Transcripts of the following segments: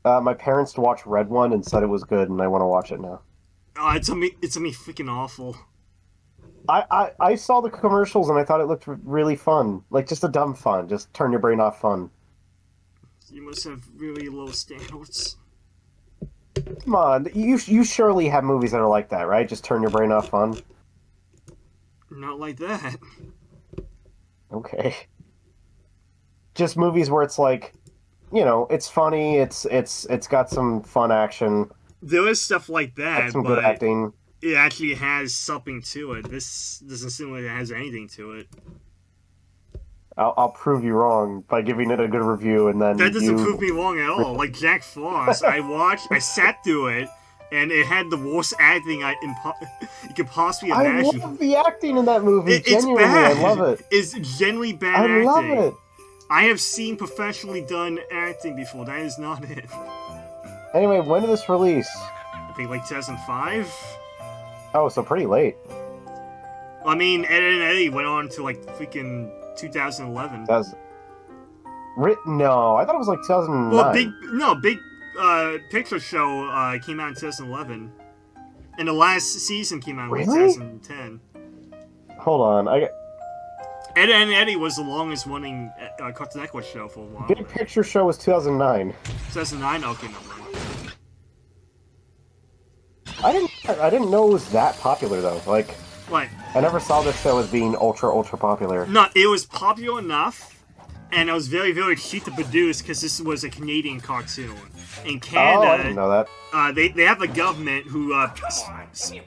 My parents watched Red One and said it was good, and I want to watch it now. It's gonna be freaking awful. I saw the commercials and I thought it looked really fun. Like, just a dumb fun. Just turn your brain off fun. You must have really low standards. Come on, you surely have movies that are like that, right? Just turn your brain off fun. Not like that. Okay. Just movies where it's like, it's funny, it's got some fun action, There is stuff like got that, some good but acting. it actually has something to it. This doesn't seem like it has anything to it. I'll prove you wrong by giving it a good review, and That then doesn't prove you. me wrong at all. Like Jack Frost, I sat through it, and it had the worst acting you could possibly I imagine. love the acting in that movie. It's Genuinely, I love bad. it. It's genuinely bad I love acting. it. I have seen professionally done acting before. That is not it. Anyway, when did this release? I think like 2005. Oh, so pretty late. I mean, Ed and Eddy went on to like freaking 2011. That's no, I thought it was like Well, 2009. big picture show came out in 2011, and the last season came out in like Really? 2010. Hold on, Ed and Eddy was the longest running Cartoon Network show for a while. Big Picture Show was 2009. 2009. Okay, no mind. I didn't know it was that popular though. Like, Like, I never saw this show as being ultra popular. no, it was popular enough, and it was very, very cheap to produce because this was a Canadian cartoon. In Oh, I didn't Canada, know that. they have a government who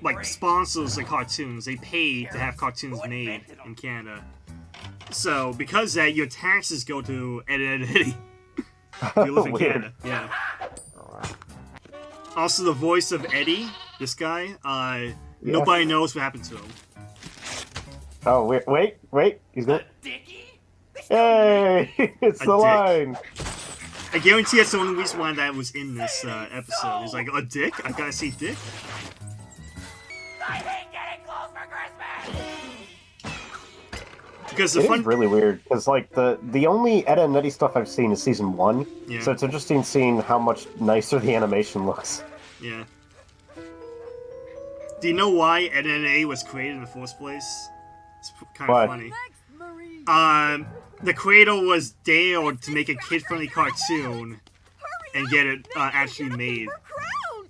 like sponsors the cartoons. They pay to have cartoons made in Canada. So because of that, your taxes go to Ed and Eddy. If you live in Weird. Canada, yeah. Also, the voice of Eddy, this guy, nobody knows what happened to him. Oh, wait, he's good. Hey, it's A the dick. line. I guarantee that's the only reason why that was in this episode. He's like, a dick? I gotta see dick? I hate getting clothes for Christmas! Because the It fun... is really weird because like the only Ed and Eddy stuff I've seen is season 1, Yeah. so it's interesting seeing how much nicer the animation looks. Yeah. Do you know why Ed and Eddy was created in the first place? It's kind of Why? funny. The creator was dared to make a kid-friendly cartoon and get it actually made. Crown!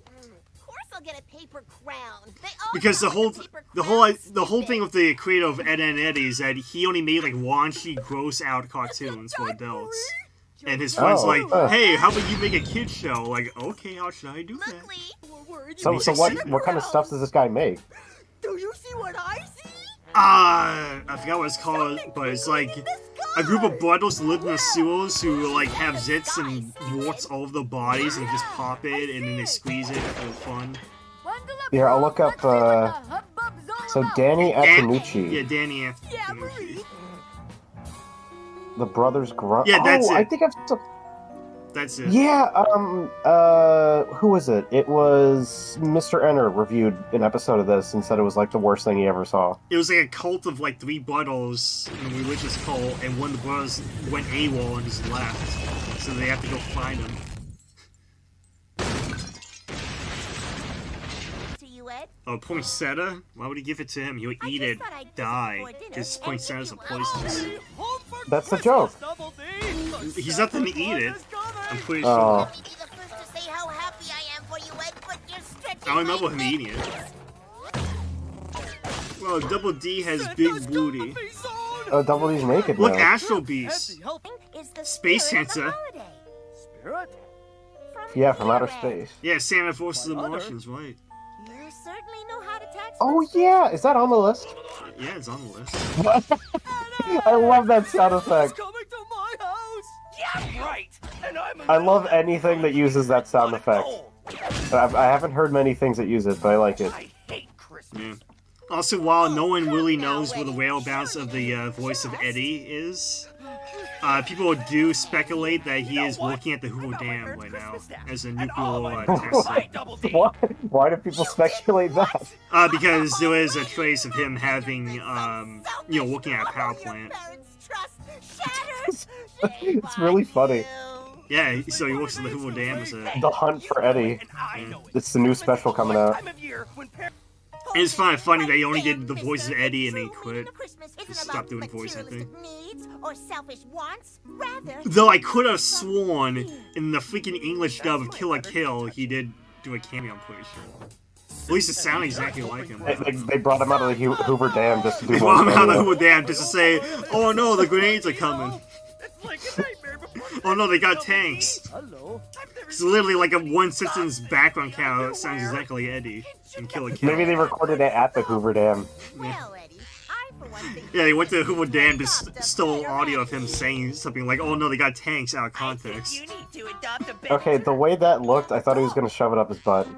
Of course I'll get a paper crown. They all Because the have whole paper the whole crowns, the whole stupid. thing with the creator of Ed and Eddy is that he only made like raunchy, gross-out cartoons for adults. And his friends Oh, like, huh. hey, how about you make a kid show? Like, okay, how should I do that? Luckily, So what kind of stuff does this guy make? do you see what I see? I forgot what it's called, but it's like a group of brothers live in the sewers who like have zits and warts all over their bodies and just pop it and then they squeeze it for fun. Here, I'll look up. So Danny Antonucci, Yeah, Danny. Yeah, Marie. the brothers Grunt. Yeah, that's I it. think I've. That's it. Yeah, who was it? It was Mr. Enner reviewed an episode of this and said it was like the worst thing he ever saw. It was like a cult of like 3 brothers in a religious cult, and one of the brothers went AWOL and just left. So they have to go find him. To you, Ed. Oh, poinsettia? Why would he give it to him? He'll eat it, thought I'd visit die. before dinner Because and poinsettias are give you a poisonous. That's the joke. He's not gonna eat it. I'm pretty Oh. sure. Be the first to say how happy I am for you, Ed, but you're stretching I don't remember my him eating it. limits. Well, Double D has big booty. Oh, Double D's naked Look, now. Astro Beast. Is the Space spirit of the Santa. holiday. Yeah, from outer Ed. space. Yeah, Santa versus the Martians, right? You certainly know how to tax. Oh yeah, is that on the list? Yeah, it's on the list. I love that sound effect. Coming to my house. Yeah, right. And I'm I love anything that uses that sound effect. I haven't heard many things that use it, but I like it. I hate Christmas. Yeah. Also, while no one really knows where the whereabouts of the voice of Eddy is, people do speculate that he is working at the Hoover Dam right now as a nuclear test site. Why? Why do people speculate that? Because there is a trace of him having, working at a power plant. It's really funny. Yeah, so he works at the Hoover Dam as a... The Hunt for Eddy. And I know It's the new special coming out. time of year when And it's funny that he only did the voice of Eddy and then he quit. Just stopped doing voice acting. Needs or selfish wants, rather. Though I could have sworn in the freaking English dub of Kill la Kill, he did do a cameo, I'm pretty sure. At least it sounded exactly like him. They brought him out of the Hoover Dam just to do They one brought him out of the cameo. Hoover Dam just to say, oh no, the grenades are coming. it's like a nightmare before Oh no, they got tanks. Hello. It's literally like a one sentence background cow that sounds exactly like Eddy in Kill la Kill. Maybe they recorded it at the Hoover Dam. Well, Eddie, I for one think. Yeah, they went to the Hoover Dam to stole audio of him saying something like, oh no, they got tanks out of I think context. you need to adopt a baby. Okay, the way that looked, I thought he was gonna shove it up his butt.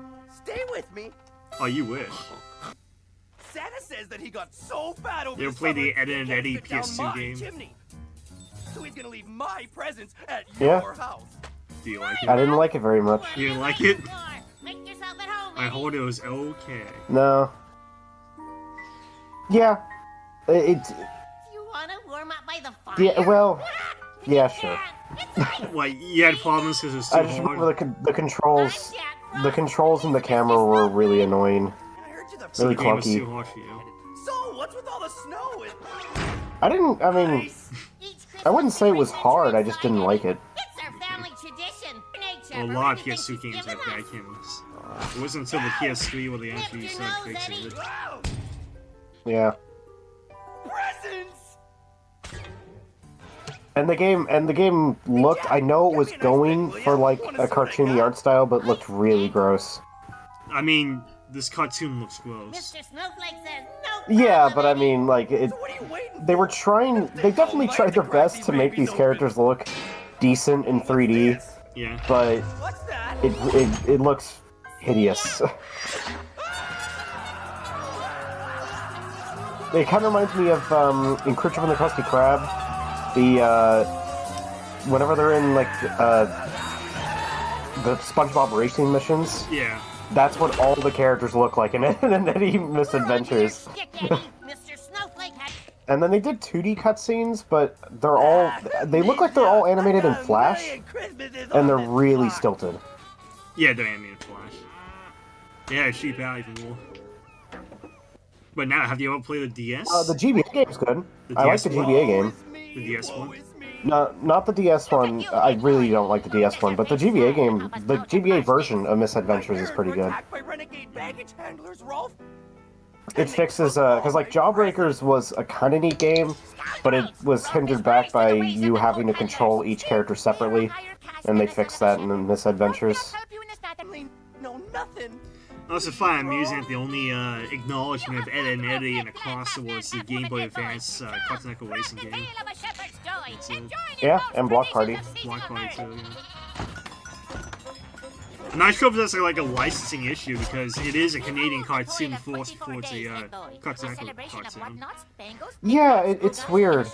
Stay with me. Oh, you wish. Santa says that he got so fat over You ever the played the summer, Ed he and can't Eddy fit down PS2 my game? chimney. So he's gonna leave my presents at Yeah. your house. Do you like I it? didn't like it very much. You didn't like it? Make yourself at home. I heard it was okay. No. Yeah. It You want to warm up by the fire? yeah, well, yeah, sure. Like, you had problems because it was I too just hard? remember the controls. The controls in the camera were really annoying. And I heard you the So the really game was clunky. too hard for you. So what's with all the snow? I mean, I wouldn't say it was hard, I just didn't like it. It's our family tradition. A lot of PS2 games had bad cameras. It wasn't until the PS3 where they actually started fixing it. Wow! Yeah. Presents! And the game looked, I know it was going for like a cartoony art style, but looked really gross. I mean, this cartoon looks gross. Mr. Snowflake says no. Yeah, but I mean, like, So what are you waiting they were trying, they definitely tried their best to make these characters look decent in 3D, Yeah. but What's that? it looks hideous. It kind of reminds me of, in Creature from the Krusty Krab, whenever they're in, like, the SpongeBob racing missions, Yeah. that's what all the characters look like in Eddy Misadventures. Mr. Snowflake had. And then they did 2D cutscenes, but they look like they're all animated in Flash, and they're really stilted. Yeah, they're animated Flash. Yeah, cheap out even more. But now, have you ever played the DS? The GBA game's good. The I like DS the one? GBA game. The DS one? No, not the DS one. I really don't like the DS one, but the GBA game, the GBA version of Misadventures is pretty good. By renegade baggage handlers, Rolf? It fixes, because like Jawbreakers was a kind of neat game, but it was hindered back by you having to control each character separately, and they fixed that in the Misadventures. No, nothing. I also find amusing that the only acknowledgement of Ed and Eddy in a crossover was the Game Boy Advance Continental Racing game. Yeah, and Block Party. Block Party too, yeah. I'm not sure if that's like a licensing issue because it is a Canadian cartoon forced before it's a Continental cartoon. Yeah, it's weird.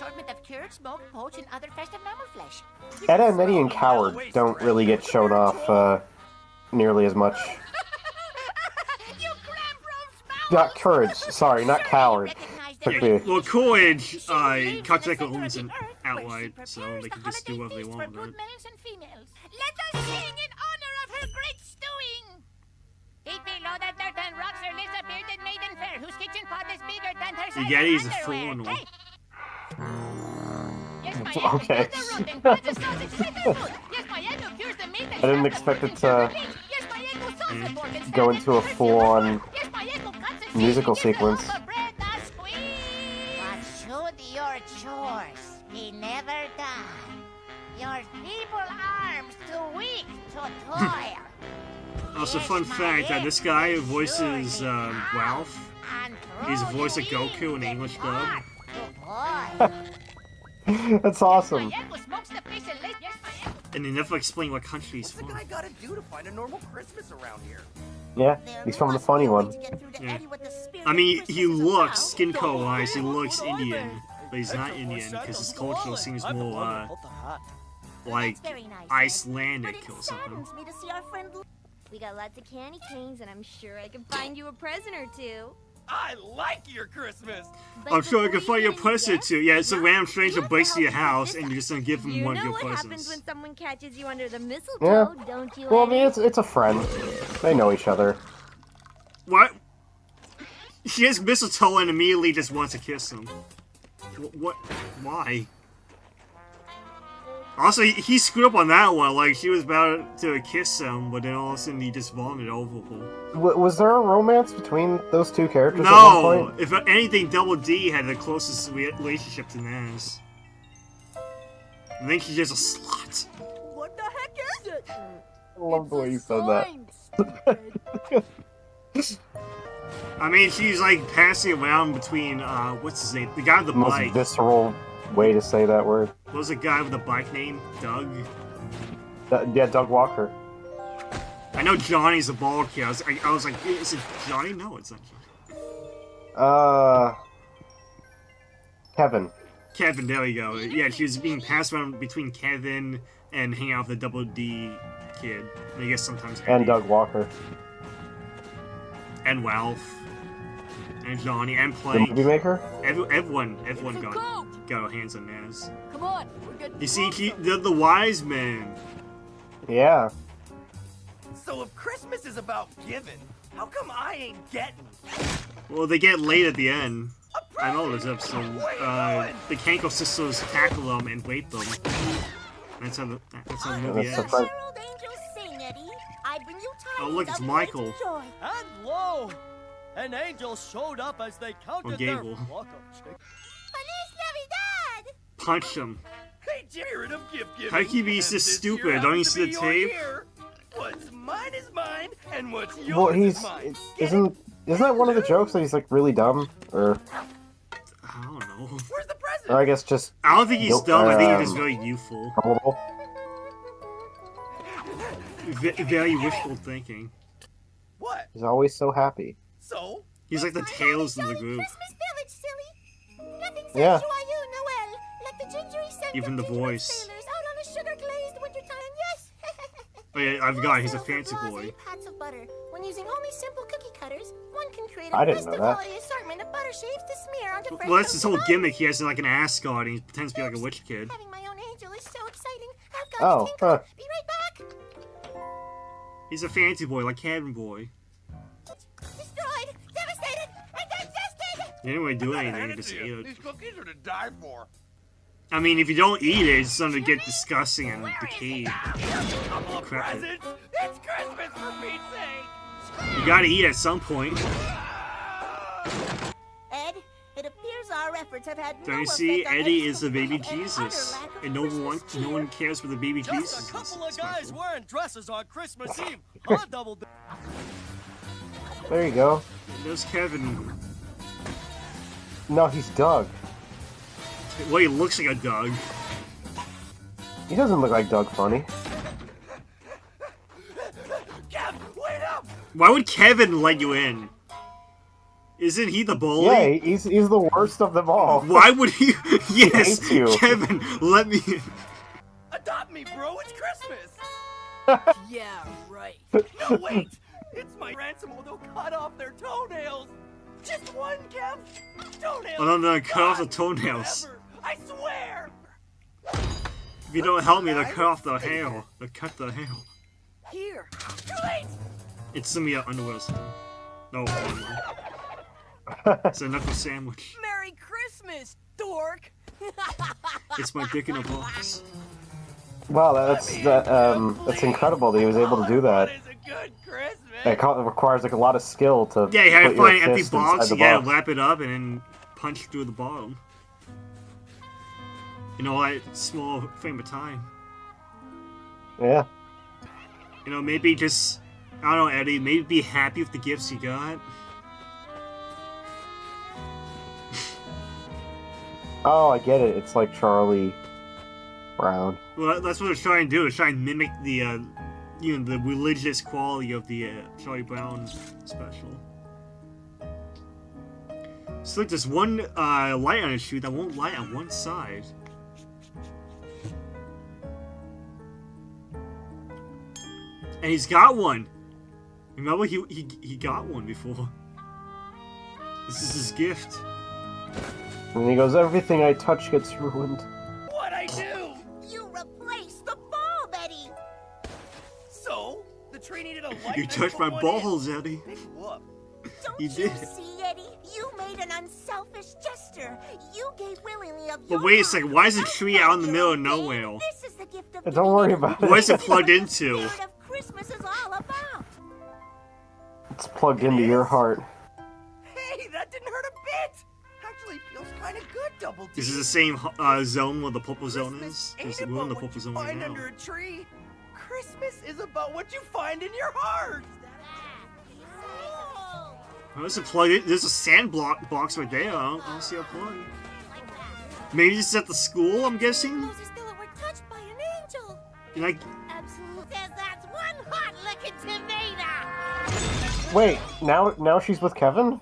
Edda and Eddy and Coward don't really get shown off nearly as much. Not Courage, sorry, not Coward. Yeah, well, Courage, Continental owns an outright, so they can just do whatever they want with it. Let us sing in honor of her great stewing. Feet below the dirt and rocks her lips a bearded maiden fair, whose kitchen pot is bigger than her The size Yeti's a of underwear. foreigner. Hey. Yes, my Okay. aunt built the root and plants the sausage with the food. Yes, my aunt who cures the meat and I didn't chops expect the it sugar to beet. Yes, my aunt who salts the pork and go stirs into a it with full-on sugar. Yes, my aunt who cuts the musical cheese and gives the sequence. loaf of bread a squeeze. But should your chores be never done, your feeble arms too weak to toil. Also, fun fact that this guy who voices Ralph, he's the voice of Goku in the English dub. That's awesome. And they never explain what country he's What's the from. guy gotta do to find a normal Christmas around here? Yeah, he's from the funny one. Yeah. I mean, he looks, skin color wise, he looks Indian, but he's not Indian because his culture seems more like Icelandic or something. We got lots of candy canes, and I'm sure I can find you a present or two. I like your Christmas. I'm sure I can find your present too. Yeah, it's a random stranger breaks into your house and you're just gonna give him one of your what happens when presents. someone catches you under the Yeah. mistletoe, don't you, Well, I mean, Eddie? it's a friend. They know each other. What? She has mistletoe and immediately just wants to kiss him. What? Why? Also, he screwed up on that one. Like, she was about to kiss him, but then all of a sudden he just vomited over her. Was there a romance between those two characters at one No! point? If anything, Double D had the closest relationship to Naz. I think she's just a slut. What the heck is it? I love the way you said that. I mean, she's like passing around between, what's his name? The guy with the Most bike. visceral way to say that word. What was the guy with the bike name? Doug? Yeah, Doug Walker. I know Johnny's a bald kid. I was like, is it Johnny? No, it's not Johnny. Kevin. Kevin, there we go. Yeah, she was being passed around between Kevin and hanging out with the Double D kid. And I guess sometimes Eddie. And Doug Walker. And Ralph. And Johnny. And The Plank. movie maker? Everyone got hands on Naz. Come on, we're getting You see, they're the wise men. Yeah. So if Christmas is about giving, how come I ain't getting? Well, they get laid at the end. A I know present? this episode. Where you going? The Kanko sisters tackle them and rape them. That's how the movie That's ends. the fun- Herald angels sing, Eddie. I bring you Oh, tidings look, it's of Michael. great joy. And lo, an angel showed up as they counted their Gable. flock of chickens. Feliz Navidad! Punch him. Hey, spirit of gift giving. How can you be and so this stupid? year Don't you happens see to the be your tape? year. What's mine is mine, and what's yours Well, is mine. Get it? isn't that one of the jokes that he's like really dumb? Or I don't know. Where's the present? I guess just I don't think he's Nope, dumb. I think he's just very youthful. probable. Very wishful thinking. What? He's always so happy. So? He's like the Tails of the group. Christmas village, silly. Nothing says Yeah. joyeux Noel like the gingery scent Even of the gingerbread voice. sailors out on a sugar-glazed wintertime. Yes. Oh yeah, I forgot, he's a Also, fancy glossy boy. Pats of butter. When using only simple cookie cutters, one can create I a didn't know first of that. quality assortment of butter shapes to smear onto fresh Well, that's his whole toasted gimmick. He has like an ascot and he pretends to be like a witch kid. Having my own angel is so exciting. I've got Oh, to tinkle. huh. Be right back. He's a fancy boy, like Cabin Boy. Destroyed, devastated, and digested. He didn't really do Hand anything, he it just to ate you. it. These cookies are to die for. I mean, if you don't eat it, it's starting to get disgusting and decayed. Here's a couple of Crap. presents. It's Christmas for Pete's sake. You gotta eat at some point. Ed, it appears our efforts have had Don't no you see, effect on Eddie Ed's is the baby complete and Jesus, utter lack of and no Christmas one cheer. cares for the baby Jesus. Just a couple of It's guys special. wearing dresses on Christmas Eve. On double. There you go. There's Kevin. No, he's Doug. Well, he looks like a dog. He doesn't look like Doug Funny. Kev, wait up! Why would Kevin let you in? Isn't he the bully? Yeah, he's the worst of them all. Why would he? Yes, hates you. Kevin, let me in. Adopt me, bro. It's Christmas. Yeah, right. No, wait. It's my ransom. They'll cut off their toenails. Just one, Kev. Toenails. Oh, no, cut off the God, toenails. forever. I swear. If you don't help me, they'll cut off the hair. They'll cut the hair. Here. Too late. It's some of your underwear stuff. No, it's a knuckle sandwich. Merry Christmas, dork. It's my dick in a box. Wow, that's incredible that he was able to do that. What is a good Christmas? It requires like a lot of skill to. Yeah, you gotta put your find an empty fist box, inside you the gotta box. wrap it up, and then punch through the bottom. You know, that small frame of time. Yeah. You know, maybe just, I don't know, Eddie, maybe be happy with the gifts you got. Oh, I get it. It's like Charlie Brown. Well, that's what they're trying to do, is try and mimic the, you know, the religious quality of the Charlie Brown special. So look, there's one light on his shoe that won't light on one side. And he's got one. Remember, he got one before. This is his gift. And he goes, everything I touch gets ruined. What'd I do? You replaced the bulb, Eddy. So, the tree needed a light. You and I touched my put one in. balls, Eddie. Big whoop. Don't You you did. see, Eddy? You made an unselfish gesture. You gave willingly of But your wait a heart. second, why is a tree out in the middle of Outside your nowhere? game, This is the gift of Don't worry giving about What it. is it plugged into? Spirit of Christmas is all about. It's plugged into your heart. Hey, that didn't hurt a bit. Actually feels kind of good, Double D. This is the same zone where the purple zone Christmas is? ain't Because we're in the about what purple you zone right find now. under a tree. Christmas is about what you find in your heart. Oh, there's a plug. There's a sand box right there. I don't see a plug. Maybe this is at the school, I'm guessing? Moses thought we're touched by an angel. And I, Absolutely. Says that's one hot-looking tomato. Wait, now she's with Kevin?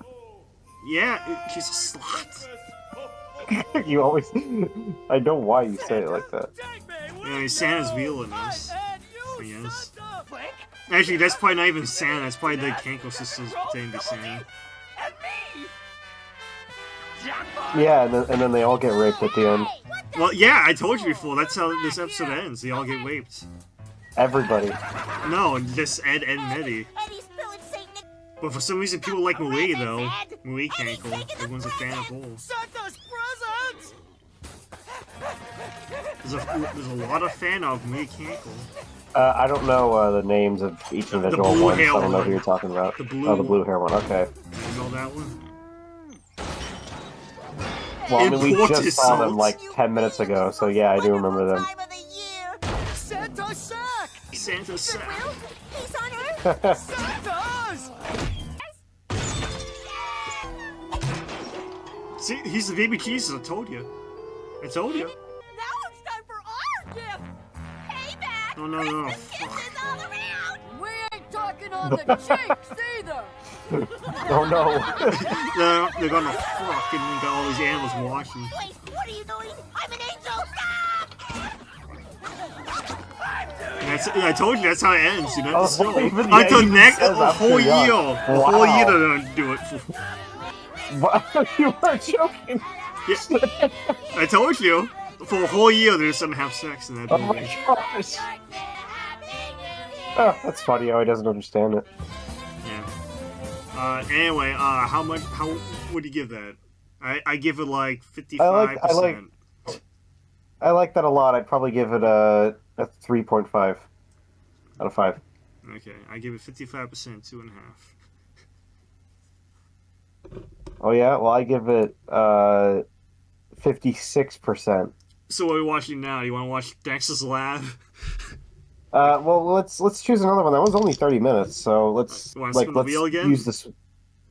yeah, she's a slut. You always... I know why you say it like that. Yeah, Santa's real in this. I guess. Plank, Actually, that's probably not even Santa. That's probably the Kanko sisters pretending to be Santa. and me. Jackpot. Yeah, and then they all get raped at the end. Hey, what the Well, yeah, I told you before. That's how this episode ends. They all get raped. Everybody. No, just Ed and Eddy. Eddie's spilling Saint Nick. But for some reason, people like Marie, though. Marie Eddie's Kanko. taking the Everyone's a fan of both. Santa's presents. There's a lot of fan of Marie Kanko. I don't know the names of each individual blue one, hair so I don't know one. who you're talking about. The blue Oh, the blue hair one, okay. You know that one? Well, I mean, we Important just saw them salt. like 10 minutes ago, so yeah, I do remember them. Time of the year. Santa's sack! Santa's sack. Will, peace on earth. Santa's! See, he's the baby Jesus, I told you. I told you. Now it's time for our gift. Payback. No, no, no, no. Kisses all around. We ain't talking on the cheeks either. Oh no. They're gonna fuck and we got all these animals watching. Wait, what are you doing? I'm an angel. And I told you that's how it ends, you know? Oh, So, even- until even next, says a after whole year. young. A whole Wow. year they're gonna do it for. What? You were joking. Yeah, I told you. For a whole year they're just gonna have sex in that Oh movie. my gosh. Oh, that's funny how he doesn't understand it. Yeah. Anyway, how would you give that? I give it like 55%. I like that a lot. I'd probably give it a 3.5 out of 5. Okay, I give it 55%, 2.5. Oh yeah, well I give it 56%. So what are we watching now? You want to watch Dexter's Lab? Well let's choose another one. That was only 30 minutes, so let's You wanna spin the wheel again? use this.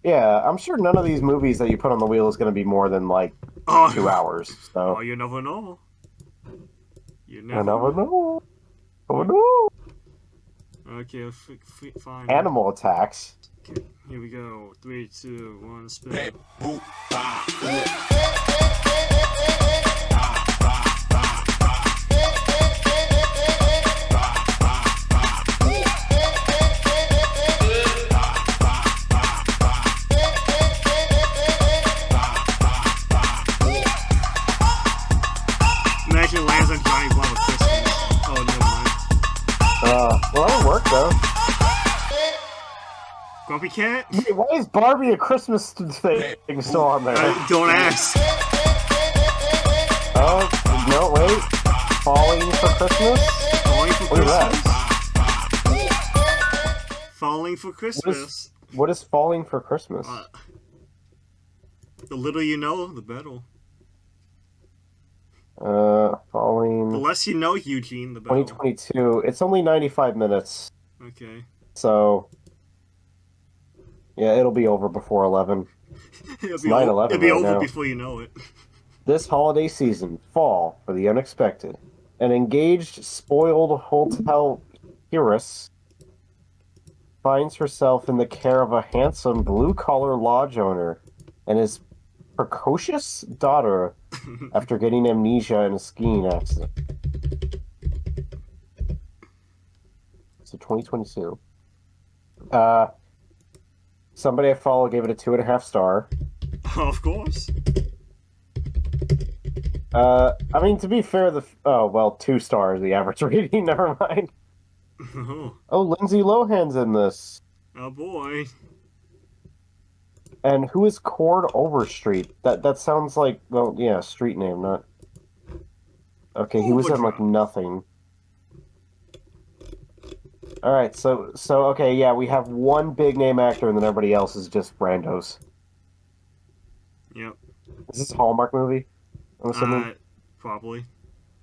Yeah, I'm sure none of these movies that you put on the wheel is going to be more than like 2 hours. So Oh, you never know. You I never never know. Oh no! Okay, fine. Animal attacks. Okay, here we go. 3, 2, 1, spin. Imagine it lands on Johnny Blow at Christmas. Oh, never mind. Well, that'll work though. Grumpy Cat? Wait, why is Barbie a Christmas thing still on there? Don't ask. Oh, no, wait. Falling for Christmas? Falling for What is Christmas. that? Falling for Christmas. What is falling for Christmas? The little you know, the better. Falling... The less you know, Eugene, the better. 2022. It's only 95 minutes, Okay. so... Yeah, it'll be over before 11. It'll It's be, 9/11 it'll be right over now. before you know it. This holiday season, fall for the unexpected. An engaged, spoiled hotel heiress finds herself in the care of a handsome blue-collar lodge owner and his precocious daughter after getting amnesia in a skiing accident. So 2022. Somebody I follow gave it a 2.5 star. Of course. I mean, to be fair, oh, well, 2 stars, the average rating, never mind. Oh, Lindsay Lohan's in this. Oh boy. And who is Cord Overstreet? That sounds like, well, yeah, street name, not... Okay, he was in, like, Overdrive. nothing. Alright, so, okay, yeah, we have one big name actor and then everybody else is just randos. Yep. Is this a Hallmark movie? I'm assuming? Probably.